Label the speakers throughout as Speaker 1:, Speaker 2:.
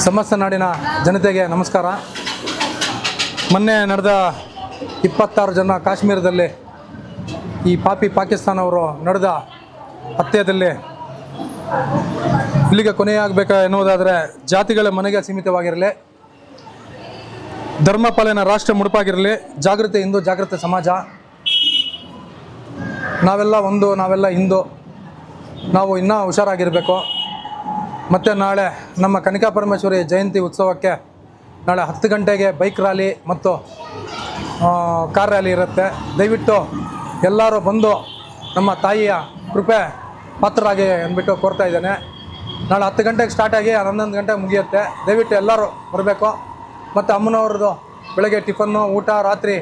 Speaker 1: ಸಮಸ್ತ ನಾಡಿನ ಜನತೆಗೆ ನಮಸ್ಕಾರ. ಮೊನ್ನೆ ನಡೆದ 26 ಜನ ಕಾಶ್ಮೀರದಲ್ಲಿ ಈ ಪಾಕಿಸ್ತಾನವರು ನಡೆದ ಹತ್ಯೆಯಲ್ಲಿ ಇಲ್ಲಿಗೆ ಕೊನೆಯಾಗಬೇಕು ಎನ್ನುವುದಾದರೆ ಜಾತಿಗಳ ಮನೆಗೆ ಸೀಮಿತವಾಗಿರಲಿ, ಧರ್ಮ ಪಾಲನೆ ರಾಷ್ಟ್ರ ಮುಡುಪಾಗಿರಲಿ, ಜಾಗೃತಿ ಹಿಂದೂ ಜಾಗೃತಿ ಸಮಾಜ, ನಾವೆಲ್ಲ ಒಂದು, ನಾವೆಲ್ಲ ಹಿಂದೂ, ನಾವು ಇನ್ನೂ ಹುಷಾರಾಗಿರಬೇಕು. ಮತ್ತು ನಾಳೆ ನಮ್ಮ ಕನಿಕಾ ಪರಮೇಶ್ವರಿ ಜಯಂತಿ ಉತ್ಸವಕ್ಕೆ ನಾಳೆ 10 ಗಂಟೆಗೆ ಬೈಕ್ ರ್ಯಾಲಿ ಮತ್ತು ಕಾರ್ ರ್ಯಾಲಿ ಇರುತ್ತೆ. ದಯವಿಟ್ಟು ಎಲ್ಲರೂ ಬಂದು ನಮ್ಮ ತಾಯಿಯ ಕೃಪೆ ಪಾತ್ರರಾಗಿ ಅಂದ್ಬಿಟ್ಟು ಕೋರ್ತಾ ಇದ್ದೇನೆ. ನಾಳೆ 10 ಗಂಟೆಗೆ ಸ್ಟಾರ್ಟ್ ಆಗಿ 11 ಗಂಟೆಗೆ ಮುಗಿಯುತ್ತೆ. ದಯವಿಟ್ಟು ಎಲ್ಲರೂ ಬರಬೇಕು. ಮತ್ತು ಅಮ್ಮನವ್ರದ್ದು ಬೆಳಗ್ಗೆ ಟಿಫನ್ನು, ಊಟ, ರಾತ್ರಿ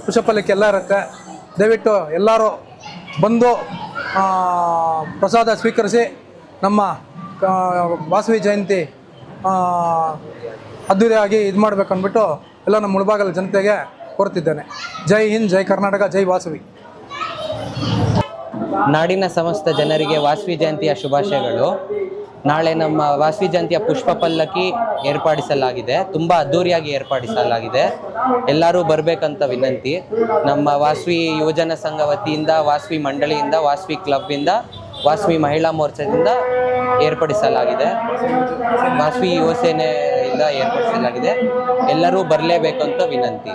Speaker 1: ಪುಷ್ಪಲಿಕ್ಕೆ ಎಲ್ಲ ಇರುತ್ತೆ. ದಯವಿಟ್ಟು ಎಲ್ಲರೂ ಬಂದು ಪ್ರಸಾದ ಸ್ವೀಕರಿಸಿ ನಮ್ಮ ವಾಸವಿ ಜಯಂತಿ ಅದ್ದೂರಿಯಾಗಿ ಇದು ಮಾಡಬೇಕು ಅಂದ್ಬಿಟ್ಟು ಎಲ್ಲ ನಮ್ಮ ಮುಳಬಾಗಲ ಜನತೆಗೆ ಕೋರ್ತಿದ್ದೇನೆ. ಜೈ ಹಿಂದ್, ಜೈ ಕರ್ನಾಟಕ, ಜೈ ವಾಸವಿ.
Speaker 2: ನಾಡಿನ ಸಮಸ್ತ ಜನರಿಗೆ ವಾಸವಿ ಜಯಂತಿಯ ಶುಭಾಶಯಗಳು. ನಾಳೆ ನಮ್ಮ ವಾಸವಿ ಜಯಂತಿಯ ಪುಷ್ಪ ಪಲ್ಲಕ್ಕಿ ಏರ್ಪಡಿಸಲಾಗಿದೆ, ತುಂಬ ಅದ್ಧೂರಿಯಾಗಿ ಏರ್ಪಡಿಸಲಾಗಿದೆ. ಎಲ್ಲರೂ ಬರಬೇಕಂತ ವಿನಂತಿ. ನಮ್ಮ ವಾಸವಿ ಯುವಜನ ಸಂಘ ವತಿಯಿಂದ, ವಾಸವಿ ಮಂಡಳಿಯಿಂದ, ವಾಸವಿ ಕ್ಲಬ್ಬಿಂದ, ವಾಸವಿ ಮಹಿಳಾ ಮೋರ್ಚಾದಿಂದ ಏರ್ಪಡಿಸಲಾಗಿದೆ, ವಾಸವಿ ಯುವ ಸೇನೆಯಿಂದ ಏರ್ಪಡಿಸಲಾಗಿದೆ. ಎಲ್ಲರೂ ಬರಲೇಬೇಕಂತ ವಿನಂತಿ.